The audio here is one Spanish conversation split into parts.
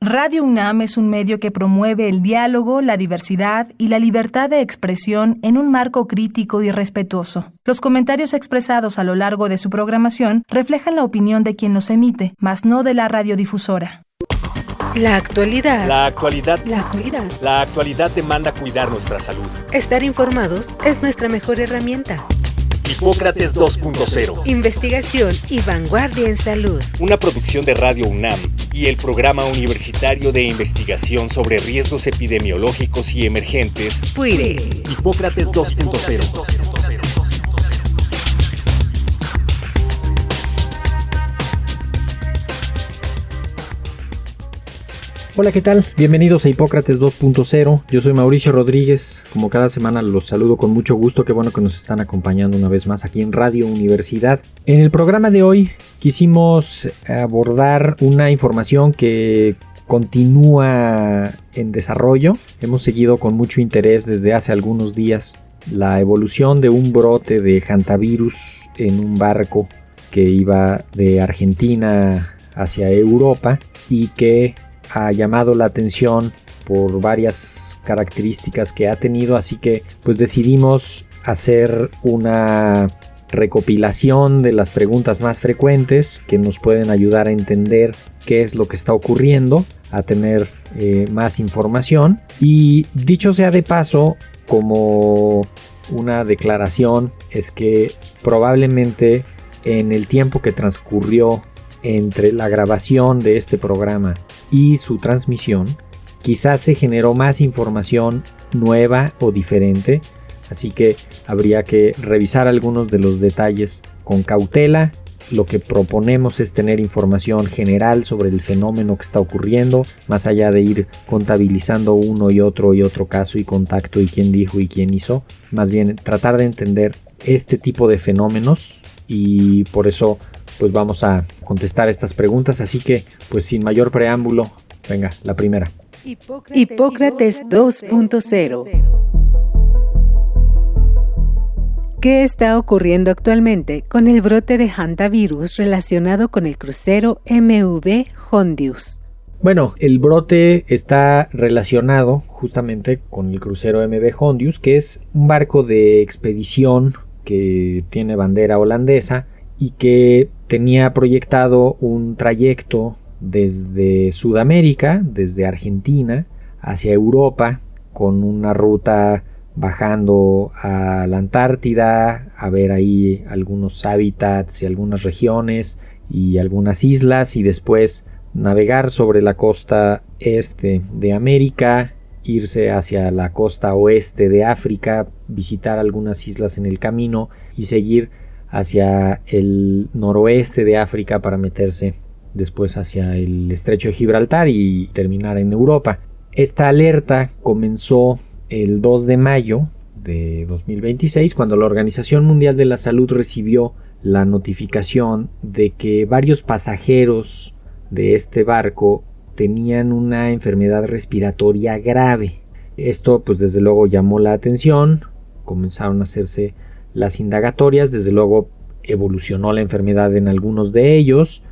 Radio UNAM es un medio que promueve el diálogo, la diversidad y la libertad de expresión en un marco crítico y respetuoso. Los comentarios expresados a lo largo de su programación reflejan la opinión de quien los emite, mas no de la radiodifusora. La actualidad. La actualidad. La actualidad. La actualidad demanda cuidar nuestra salud. Estar informados es nuestra mejor herramienta. Hipócrates 2.0. Investigación y vanguardia en salud. Una producción de Radio UNAM y el Programa Universitario de Investigación sobre Riesgos Epidemiológicos y Emergentes. PUIRE. Hipócrates 2.0. Hola, ¿qué tal? Bienvenidos a Hipócrates 2.0. Yo soy Mauricio Rodríguez. Como cada semana los saludo con mucho gusto. Qué bueno que nos están acompañando una vez más aquí en Radio Universidad. En el programa de hoy quisimos abordar una información que continúa en desarrollo. Hemos seguido con mucho interés desde hace algunos días la evolución de un brote de hantavirus en un barco que iba de Argentina hacia Europa y que ha llamado la atención por varias características que ha tenido, así que pues decidimos hacer una recopilación de las preguntas más frecuentes que nos pueden ayudar a entender qué es lo que está ocurriendo, a tener más información. Y dicho sea de paso, como una declaración, es que probablemente en el tiempo que transcurrió entre la grabación de este programa y su transmisión, quizás se generó más información nueva o diferente, así que habría que revisar algunos de los detalles con cautela. Lo que proponemos es tener información general sobre el fenómeno que está ocurriendo, más allá de ir contabilizando uno y otro caso y contacto y quién dijo y quién hizo, más bien tratar de entender este tipo de fenómenos, y por eso pues vamos a contestar estas preguntas, así que pues sin mayor preámbulo, venga, la primera. Hipócrates 2.0. ¿Qué está ocurriendo actualmente con el brote de hantavirus relacionado con el crucero MV Hondius? Bueno, el brote está relacionado justamente con el crucero MV Hondius, que es un barco de expedición que tiene bandera holandesa y que tenía proyectado un trayecto desde Sudamérica, desde Argentina, hacia Europa, con una ruta bajando a la Antártida, a ver ahí algunos hábitats y algunas regiones y algunas islas, y después navegar sobre la costa este de América, irse hacia la costa oeste de África, visitar algunas islas en el camino y seguir hacia el noroeste de África para meterse después hacia el estrecho de Gibraltar y terminar en Europa. Esta alerta comenzó el 2 de mayo de 2026, cuando la Organización Mundial de la Salud recibió la notificación de que varios pasajeros de este barco tenían una enfermedad respiratoria grave. Esto pues desde luego llamó la atención, comenzaron a hacerse las indagatorias, desde luego evolucionó la enfermedad en algunos de ellos,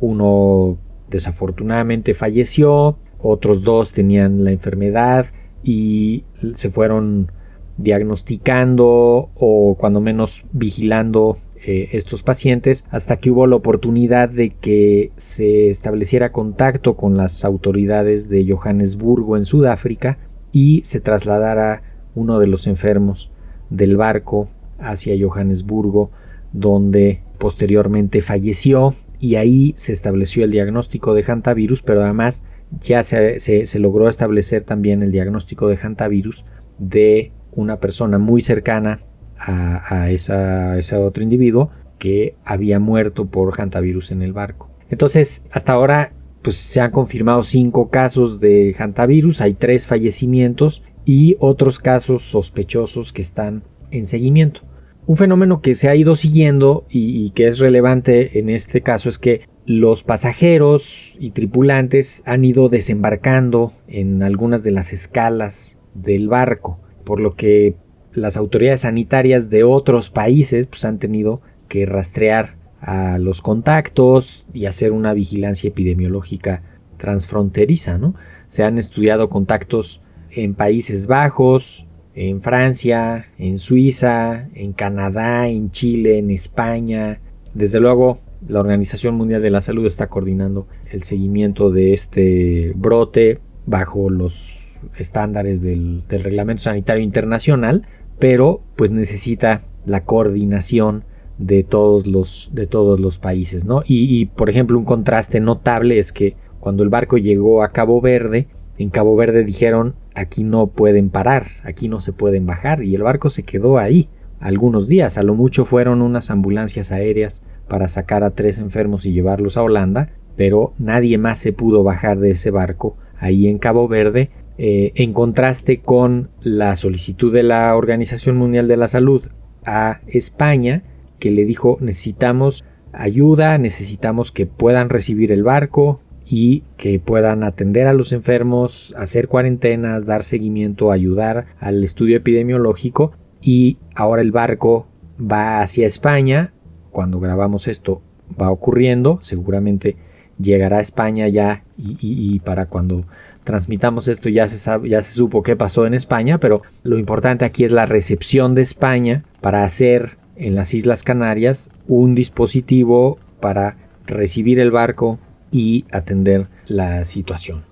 uno desafortunadamente falleció, otros dos tenían la enfermedad y se fueron diagnosticando o cuando menos vigilando estos pacientes hasta que hubo la oportunidad de que se estableciera contacto con las autoridades de Johannesburgo en Sudáfrica y se trasladara uno de los enfermos del barco hacia Johannesburgo, donde posteriormente falleció, y ahí se estableció el diagnóstico de hantavirus, pero además ya se logró establecer también el diagnóstico de hantavirus de una persona muy cercana a ese otro individuo que había muerto por hantavirus en el barco. Entonces, hasta ahora pues se han confirmado 5 casos de hantavirus, hay 3 fallecimientos y otros casos sospechosos que están en seguimiento. Un fenómeno que se ha ido siguiendo y que es relevante en este caso es que los pasajeros y tripulantes han ido desembarcando en algunas de las escalas del barco, por lo que las autoridades sanitarias de otros países pues han tenido que rastrear a los contactos y hacer una vigilancia epidemiológica transfronteriza, ¿no? Se han estudiado contactos en Países Bajos, en Francia, en Suiza, en Canadá, en Chile, en España. Desde luego, la Organización Mundial de la Salud está coordinando el seguimiento de este brote bajo los estándares del Reglamento Sanitario Internacional, pero pues necesita la coordinación de todos los países, ¿no? Y por ejemplo, un contraste notable es que cuando el barco llegó a Cabo Verde, en Cabo Verde dijeron: aquí no pueden parar, aquí no se pueden bajar, y el barco se quedó ahí algunos días. A lo mucho fueron unas ambulancias aéreas para sacar a 3 enfermos y llevarlos a Holanda, pero nadie más se pudo bajar de ese barco ahí en Cabo Verde, en contraste con la solicitud de la Organización Mundial de la Salud a España, que le dijo: necesitamos ayuda, necesitamos que puedan recibir el barco y que puedan atender a los enfermos, hacer cuarentenas, dar seguimiento, ayudar al estudio epidemiológico. Y ahora el barco va hacia España. Cuando grabamos esto va ocurriendo, seguramente llegará a España ya, y para cuando transmitamos esto ya se supo qué pasó en España, pero lo importante aquí es la recepción de España para hacer en las Islas Canarias un dispositivo para recibir el barco y atender la situación.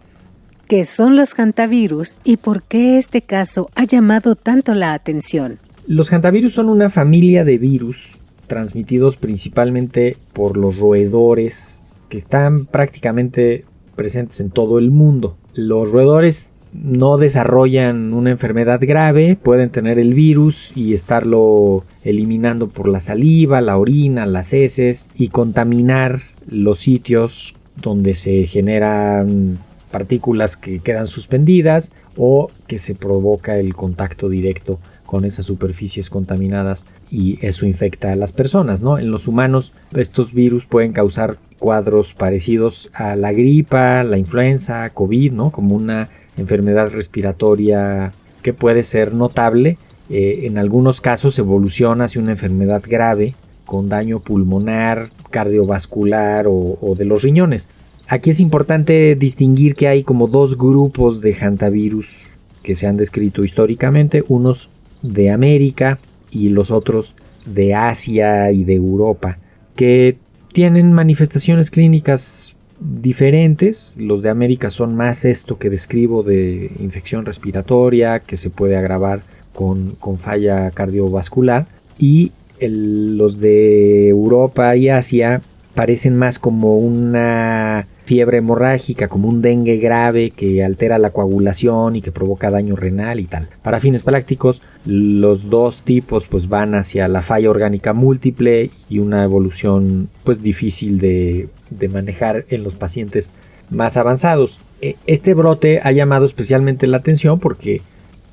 ¿Qué son los hantavirus y por qué este caso ha llamado tanto la atención? Los hantavirus son una familia de virus transmitidos principalmente por los roedores que están prácticamente presentes en todo el mundo. Los roedores no desarrollan una enfermedad grave, pueden tener el virus y estarlo eliminando por la saliva, la orina, las heces y contaminar los sitios donde se generan partículas que quedan suspendidas o que se provoca el contacto directo con esas superficies contaminadas y eso infecta a las personas, ¿no? En los humanos estos virus pueden causar cuadros parecidos a la gripa, la influenza, COVID, ¿no? Como una enfermedad respiratoria que puede ser notable. En algunos casos evoluciona hacia una enfermedad grave con daño pulmonar, cardiovascular o de los riñones. Aquí es importante distinguir que hay como 2 grupos de hantavirus que se han descrito históricamente, unos de América y los otros de Asia y de Europa, que tienen manifestaciones clínicas diferentes. Los de América son más esto que describo de infección respiratoria que se puede agravar con falla cardiovascular, y los de Europa y Asia parecen más como una fiebre hemorrágica, como un dengue grave que altera la coagulación y que provoca daño renal y tal. Para fines prácticos, los 2 tipos pues van hacia la falla orgánica múltiple y una evolución pues difícil de manejar en los pacientes más avanzados. Este brote ha llamado especialmente la atención porque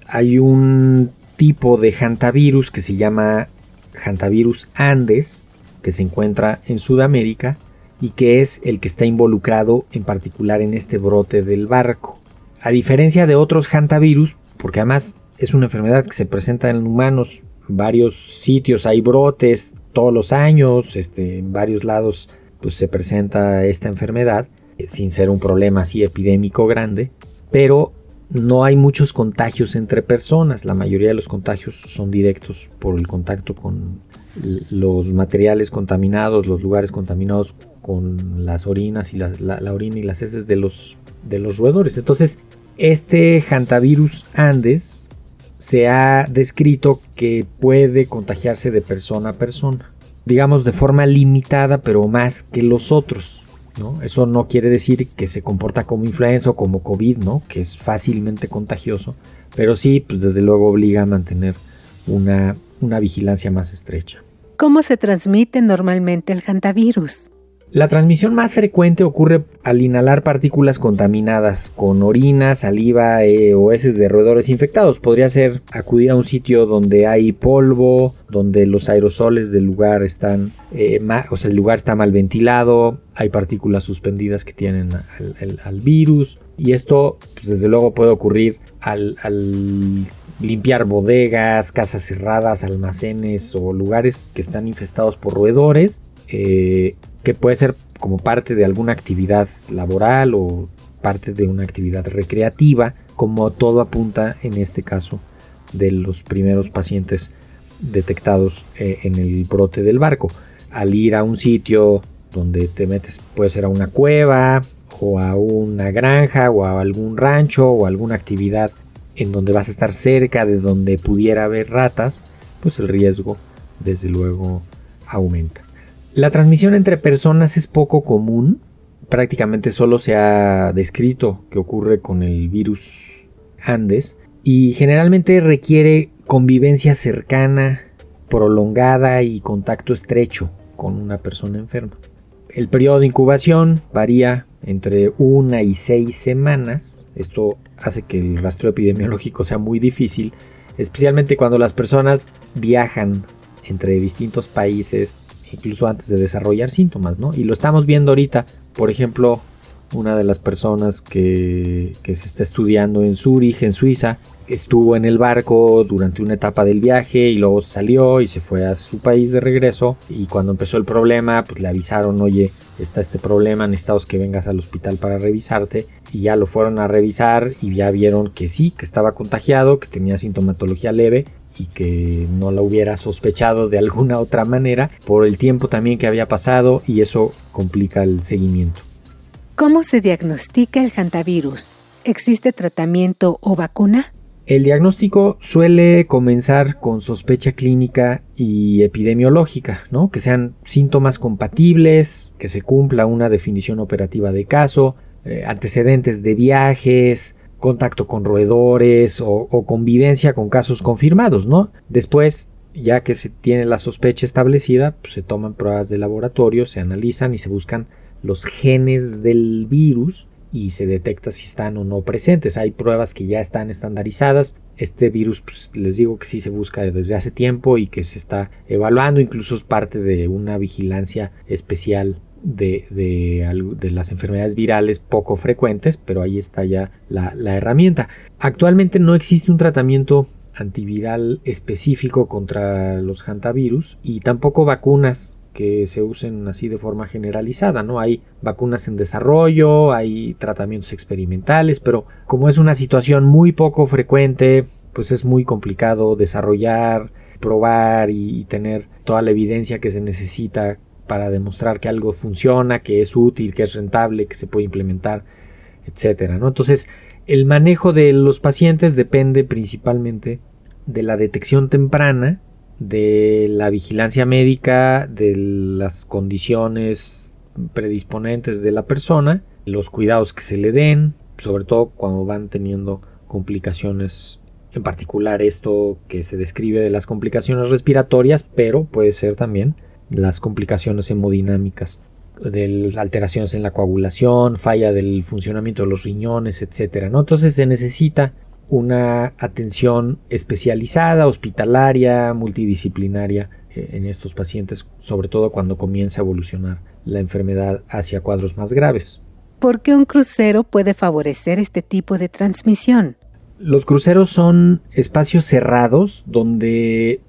hay un tipo de hantavirus que se llama hantavirus Andes, que se encuentra en Sudamérica y que es el que está involucrado en particular en este brote del barco. A diferencia de otros hantavirus, porque además es una enfermedad que se presenta en humanos en varios sitios, hay brotes todos los años, en varios lados pues se presenta esta enfermedad, sin ser un problema así epidémico grande, pero no hay muchos contagios entre personas. La mayoría de los contagios son directos por el contacto con los materiales contaminados, los lugares contaminados con las orinas y la orina y las heces de los roedores. Entonces, este hantavirus Andes se ha descrito que puede contagiarse de persona a persona, digamos de forma limitada, pero más que los otros, ¿no? Eso no quiere decir que se comporta como influenza o como COVID, ¿no? Que es fácilmente contagioso, pero sí, pues desde luego obliga a mantener una vigilancia más estrecha. ¿Cómo se transmite normalmente el hantavirus? La transmisión más frecuente ocurre al inhalar partículas contaminadas con orina, saliva o heces de roedores infectados. Podría ser acudir a un sitio donde hay polvo, donde los aerosoles del lugar están, el lugar está mal ventilado, hay partículas suspendidas que tienen al virus, y esto pues, desde luego puede ocurrir al limpiar bodegas, casas cerradas, almacenes o lugares que están infestados por roedores, que puede ser como parte de alguna actividad laboral o parte de una actividad recreativa, como todo apunta en este caso de los primeros pacientes detectados en el brote del barco. Al ir a un sitio donde te metes, puede ser a una cueva o a una granja o a algún rancho o alguna actividad en donde vas a estar cerca de donde pudiera haber ratas, pues el riesgo desde luego aumenta. La transmisión entre personas es poco común. Prácticamente solo se ha descrito que ocurre con el virus Andes y generalmente requiere convivencia cercana, prolongada y contacto estrecho con una persona enferma. El periodo de incubación varía entre 1 y 6 semanas. Esto hace que el rastreo epidemiológico sea muy difícil, especialmente cuando las personas viajan entre distintos países, incluso antes de desarrollar síntomas, ¿no? Y lo estamos viendo ahorita. Por ejemplo, una de las personas que se está estudiando en Zúrich, en Suiza, estuvo en el barco durante una etapa del viaje y luego salió y se fue a su país de regreso, y cuando empezó el problema pues le avisaron: oye, está este problema, necesitamos que vengas al hospital para revisarte, y ya lo fueron a revisar y ya vieron que sí, que estaba contagiado, que tenía sintomatología leve y que no la hubiera sospechado de alguna otra manera por el tiempo también que había pasado, y eso complica el seguimiento. ¿Cómo se diagnostica el hantavirus? ¿Existe tratamiento o vacuna? El diagnóstico suele comenzar con sospecha clínica y epidemiológica, ¿no? Que sean síntomas compatibles, que se cumpla una definición operativa de caso, antecedentes de viajes, contacto con roedores o convivencia con casos confirmados, ¿no? Después, ya que se tiene la sospecha establecida, pues se toman pruebas de laboratorio, se analizan y se buscan los genes del virus y se detecta si están o no presentes. Hay pruebas que ya están estandarizadas. Este virus, pues les digo que sí se busca desde hace tiempo y que se está evaluando, incluso es parte de una vigilancia especial de las enfermedades virales poco frecuentes, pero ahí está ya la herramienta. Actualmente no existe un tratamiento antiviral específico contra los hantavirus y tampoco vacunas que se usen así de forma generalizada, ¿no? Hay vacunas en desarrollo, hay tratamientos experimentales, pero como es una situación muy poco frecuente, pues es muy complicado desarrollar, probar y tener toda la evidencia que se necesita para demostrar que algo funciona, que es útil, que es rentable, que se puede implementar, etcétera, ¿no? Entonces, el manejo de los pacientes depende principalmente de la detección temprana, de la vigilancia médica, de las condiciones predisponentes de la persona, los cuidados que se le den, sobre todo cuando van teniendo complicaciones, en particular esto que se describe de las complicaciones respiratorias, pero puede ser también las complicaciones hemodinámicas, de alteraciones en la coagulación, falla del funcionamiento de los riñones, etcétera, ¿no? Entonces se necesita una atención especializada, hospitalaria, multidisciplinaria en estos pacientes, sobre todo cuando comienza a evolucionar la enfermedad hacia cuadros más graves. ¿Por qué un crucero puede favorecer este tipo de transmisión? Los cruceros son espacios cerrados donde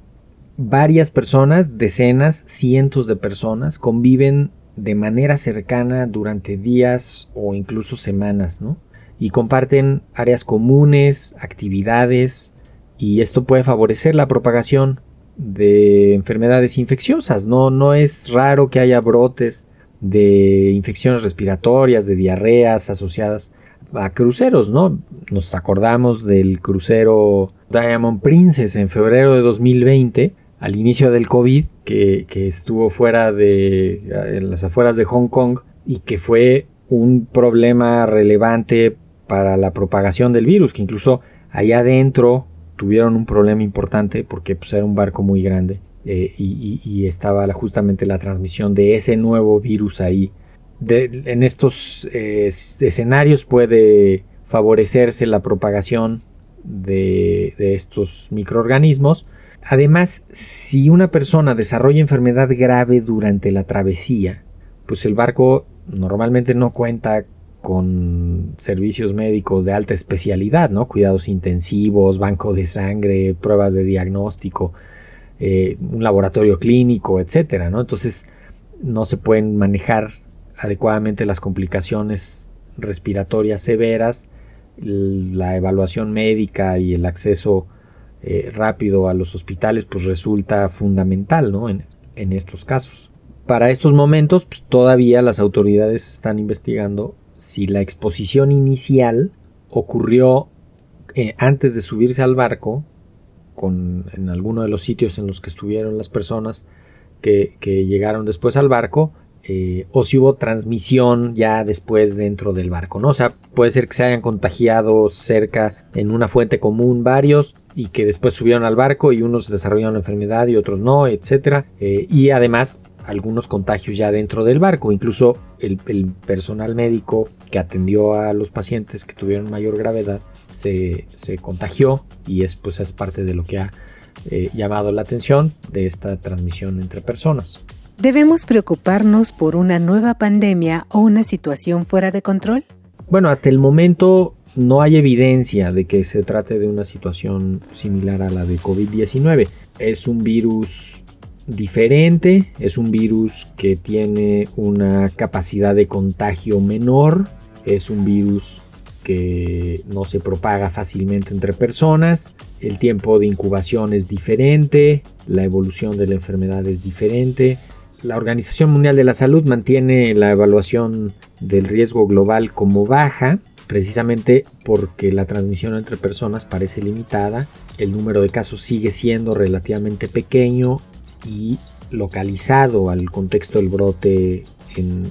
varias personas, decenas, cientos de personas, conviven de manera cercana durante días o incluso semanas, ¿no? Y comparten áreas comunes, actividades, y esto puede favorecer la propagación de enfermedades infecciosas. No es raro que haya brotes de infecciones respiratorias, de diarreas asociadas a cruceros, ¿no? Nos acordamos del crucero Diamond Princess en febrero de 2020, al inicio del COVID, que estuvo en las afueras de Hong Kong, y que fue un problema relevante para la propagación del virus, que incluso allá adentro tuvieron un problema importante porque pues, era un barco muy grande y estaba justamente la transmisión de ese nuevo virus ahí. En estos escenarios puede favorecerse la propagación de estos microorganismos. Además, si una persona desarrolla enfermedad grave durante la travesía, pues el barco normalmente no cuenta con servicios médicos de alta especialidad, ¿no? Cuidados intensivos, banco de sangre, pruebas de diagnóstico, un laboratorio clínico, etcétera, ¿no? Entonces no se pueden manejar adecuadamente las complicaciones respiratorias severas, la evaluación médica y el acceso rápido a los hospitales pues resulta fundamental, ¿no? en estos casos. Para estos momentos pues, todavía las autoridades están investigando si la exposición inicial ocurrió antes de subirse al barco, en alguno de los sitios en los que estuvieron las personas que llegaron después al barco, o si hubo transmisión ya después dentro del barco, ¿no? O sea, puede ser que se hayan contagiado cerca en una fuente común varios y que después subieron al barco y unos desarrollaron la enfermedad y otros no, etcétera. Y además algunos contagios ya dentro del barco, incluso el personal médico que atendió a los pacientes que tuvieron mayor gravedad se contagió, y es parte de lo que ha llamado la atención de esta transmisión entre personas. ¿Debemos preocuparnos por una nueva pandemia o una situación fuera de control? Bueno, hasta el momento no hay evidencia de que se trate de una situación similar a la de COVID-19. Es un virus diferente, es un virus que tiene una capacidad de contagio menor, es un virus que no se propaga fácilmente entre personas, el tiempo de incubación es diferente, la evolución de la enfermedad es diferente. La Organización Mundial de la Salud mantiene la evaluación del riesgo global como baja, precisamente porque la transmisión entre personas parece limitada, el número de casos sigue siendo relativamente pequeño y localizado al contexto del brote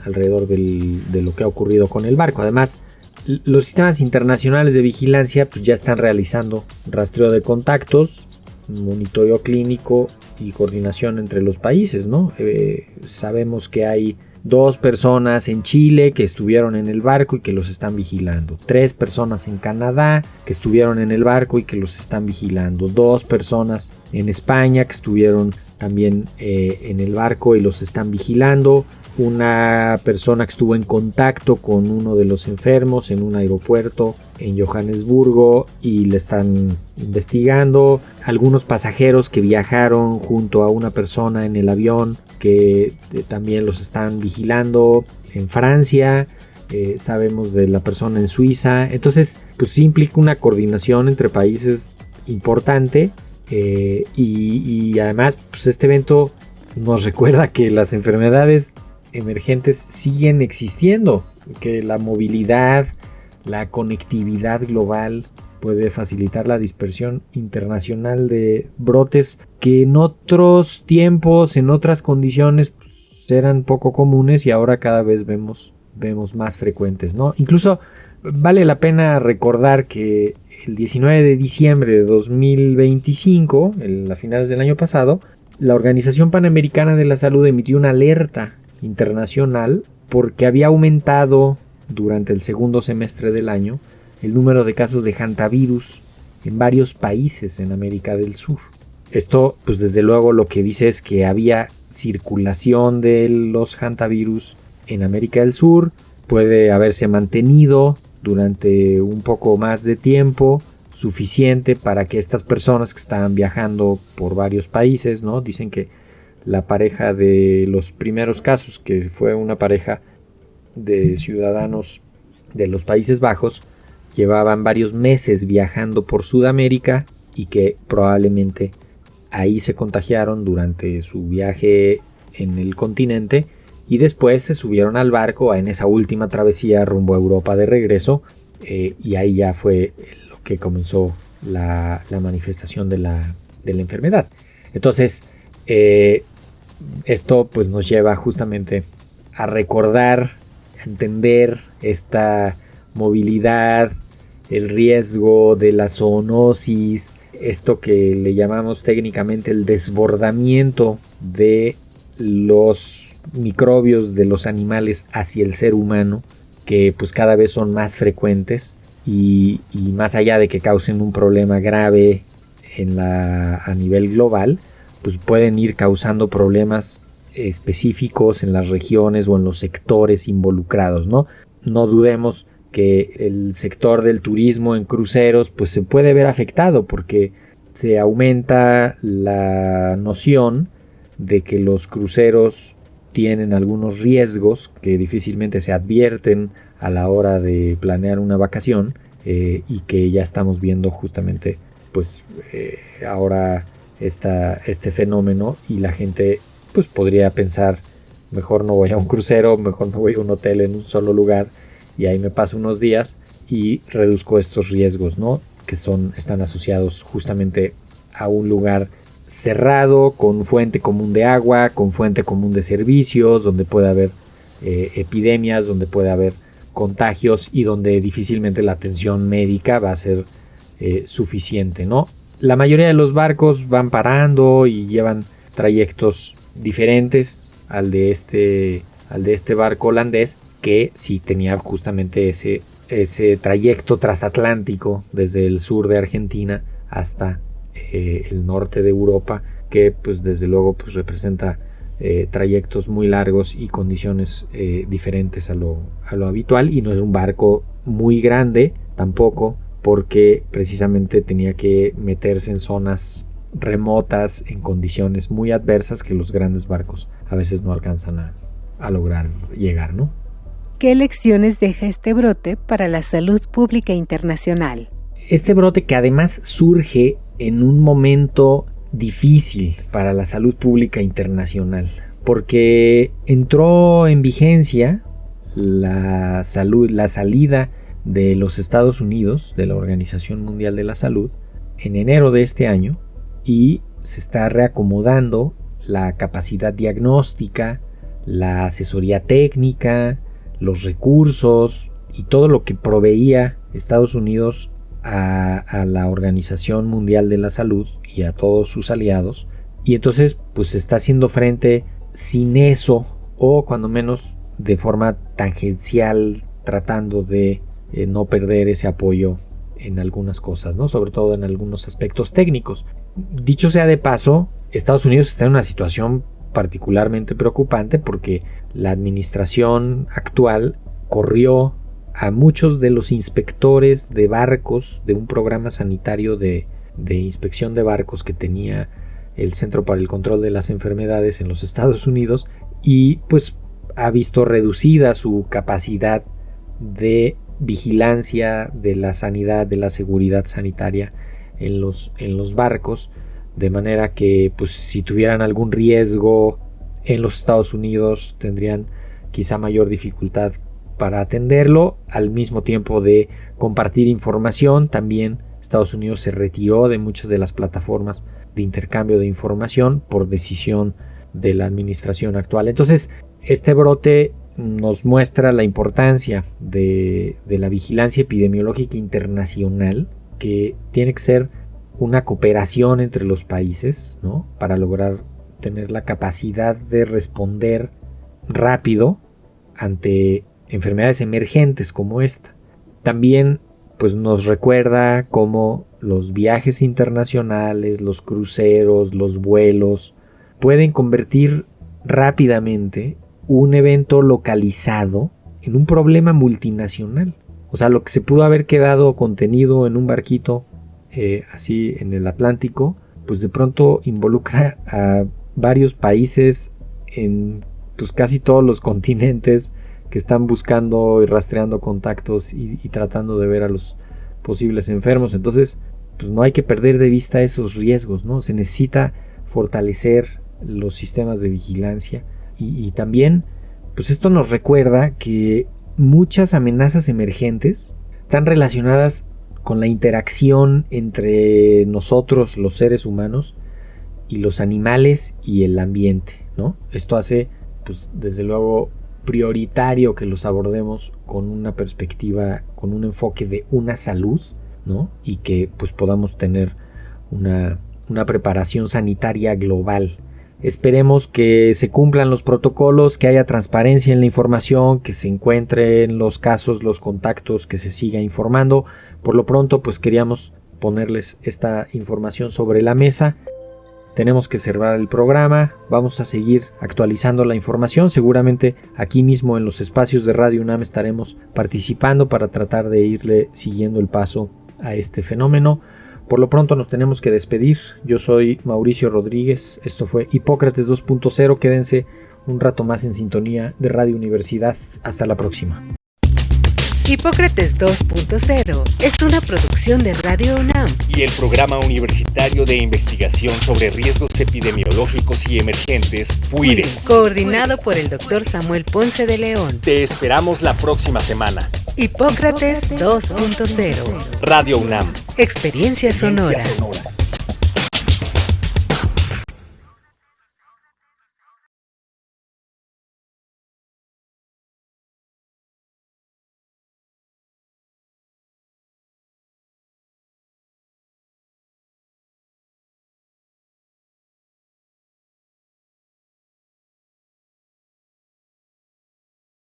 alrededor de lo que ha ocurrido con el barco. Además, los sistemas internacionales de vigilancia pues, ya están realizando rastreo de contactos, monitoreo clínico y coordinación entre los países, ¿no? Sabemos que hay 2 personas en Chile que estuvieron en el barco y que los están vigilando, 3 personas en Canadá que estuvieron en el barco y que los están vigilando, 2 personas en España que estuvieron también en el barco y los están vigilando, una persona que estuvo en contacto con uno de los enfermos en un aeropuerto en Johannesburgo y le están investigando, algunos pasajeros que viajaron junto a una persona en el avión que también los están vigilando en Francia, sabemos de la persona en Suiza. Entonces pues sí implica una coordinación entre países importante, y además pues este evento nos recuerda que las enfermedades emergentes siguen existiendo, que la movilidad, la conectividad global puede facilitar la dispersión internacional de brotes que en otros tiempos, en otras condiciones pues, eran poco comunes y ahora cada vez vemos más frecuentes, ¿no? Incluso vale la pena recordar que el 19 de diciembre de 2025, a finales del año pasado, la Organización Panamericana de la Salud emitió una alerta internacional porque había aumentado durante el segundo semestre del año el número de casos de hantavirus en varios países en América del Sur. Esto, pues desde luego lo que dice es que había circulación de los hantavirus en América del Sur, puede haberse mantenido durante un poco más de tiempo, suficiente para que estas personas que estaban viajando por varios países, ¿no? Dicen que la pareja de los primeros casos, que fue una pareja de ciudadanos de los Países Bajos, llevaban varios meses viajando por Sudamérica y que probablemente ahí se contagiaron durante su viaje en el continente y después se subieron al barco en esa última travesía rumbo a Europa de regreso, y ahí ya fue lo que comenzó la manifestación de la enfermedad. Entonces esto pues nos lleva justamente a recordar, a entender esta movilidad, el riesgo de la zoonosis, esto que le llamamos técnicamente el desbordamiento de los microbios de los animales hacia el ser humano, que pues cada vez son más frecuentes y más allá de que causen un problema grave a nivel global, pues pueden ir causando problemas específicos en las regiones o en los sectores involucrados, ¿no? No dudemos que el sector del turismo en cruceros pues se puede ver afectado porque se aumenta la noción de que los cruceros tienen algunos riesgos que difícilmente se advierten a la hora de planear una vacación, y que ya estamos viendo justamente pues ahora este fenómeno, y la gente pues podría pensar, mejor no voy a un crucero, mejor no voy a un hotel en un solo lugar y ahí me paso unos días y reduzco estos riesgos, ¿no? Que están asociados justamente a un lugar cerrado, con fuente común de agua, con fuente común de servicios, donde puede haber epidemias, donde puede haber contagios y donde difícilmente la atención médica va a ser suficiente, ¿no? La mayoría de los barcos van parando y llevan trayectos diferentes al de este barco holandés, que sí tenía justamente ese trayecto transatlántico desde el sur de Argentina hasta el norte de Europa, que pues desde luego pues representa trayectos muy largos y condiciones diferentes a lo habitual, y no es un barco muy grande tampoco, porque precisamente tenía que meterse en zonas remotas, en condiciones muy adversas que los grandes barcos a veces no alcanzan a lograr llegar, ¿no? ¿Qué lecciones deja este brote para la salud pública internacional? Este brote, que además surge en un momento difícil para la salud pública internacional, porque entró en vigencia la salida de los Estados Unidos de la Organización Mundial de la Salud en enero de este año, y se está reacomodando la capacidad diagnóstica, la asesoría técnica, los recursos y todo lo que proveía Estados Unidos a la Organización Mundial de la Salud y a todos sus aliados, y entonces pues se está haciendo frente sin eso, o cuando menos de forma tangencial, tratando de no perder ese apoyo en algunas cosas, ¿no? Sobre todo en algunos aspectos técnicos. Dicho sea de paso, Estados Unidos está en una situación particularmente preocupante porque la administración actual corrió a muchos de los inspectores de barcos de un programa sanitario de inspección de barcos que tenía el Centro para el Control de las Enfermedades en los Estados Unidos, y pues ha visto reducida su capacidad de vigilancia de la sanidad, de la seguridad sanitaria en los barcos, de manera que pues si tuvieran algún riesgo en los Estados Unidos tendrían quizá mayor dificultad para atenderlo. Al mismo tiempo de compartir información, también Estados Unidos se retiró de muchas de las plataformas de intercambio de información por decisión de la administración actual. Entonces, este brote nos muestra la importancia de la vigilancia epidemiológica internacional, que tiene que ser una cooperación entre los países, ¿no? Para lograr tener la capacidad de responder rápido ante enfermedades emergentes como esta. También pues nos recuerda cómo los viajes internacionales, los cruceros, los vuelos pueden convertir rápidamente un evento localizado en un problema multinacional. O sea, lo que se pudo haber quedado contenido en un barquito así en el Atlántico, pues de pronto involucra a varios países en pues casi todos los continentes, que están buscando y rastreando contactos y tratando de ver a los posibles enfermos. Entonces, pues no hay que perder de vista esos riesgos, ¿no? Se necesita fortalecer los sistemas de vigilancia, y también, pues esto nos recuerda que muchas amenazas emergentes están relacionadas con la interacción entre nosotros, los seres humanos, y los animales y el ambiente, ¿no? Esto hace, pues desde luego, prioritario que los abordemos con una perspectiva, con un enfoque de una salud, ¿no? Y que pues podamos tener una preparación sanitaria global. Esperemos que se cumplan los protocolos, que haya transparencia en la información, que se encuentren los casos, los contactos, que se siga informando. Por lo pronto, pues queríamos ponerles esta información sobre la mesa. Tenemos que cerrar el programa, vamos a seguir actualizando la información, seguramente aquí mismo en los espacios de Radio UNAM estaremos participando para tratar de irle siguiendo el paso a este fenómeno. Por lo pronto nos tenemos que despedir. Yo soy Mauricio Rodríguez, esto fue Hipócrates 2.0, quédense un rato más en sintonía de Radio Universidad. Hasta la próxima. Hipócrates 2.0 es una producción de Radio UNAM y el Programa Universitario de Investigación sobre Riesgos Epidemiológicos y Emergentes, PUIRE, coordinado por el Dr. Samuel Ponce de León. Te esperamos la próxima semana. Hipócrates 2.0. Radio UNAM. Experiencia sonora.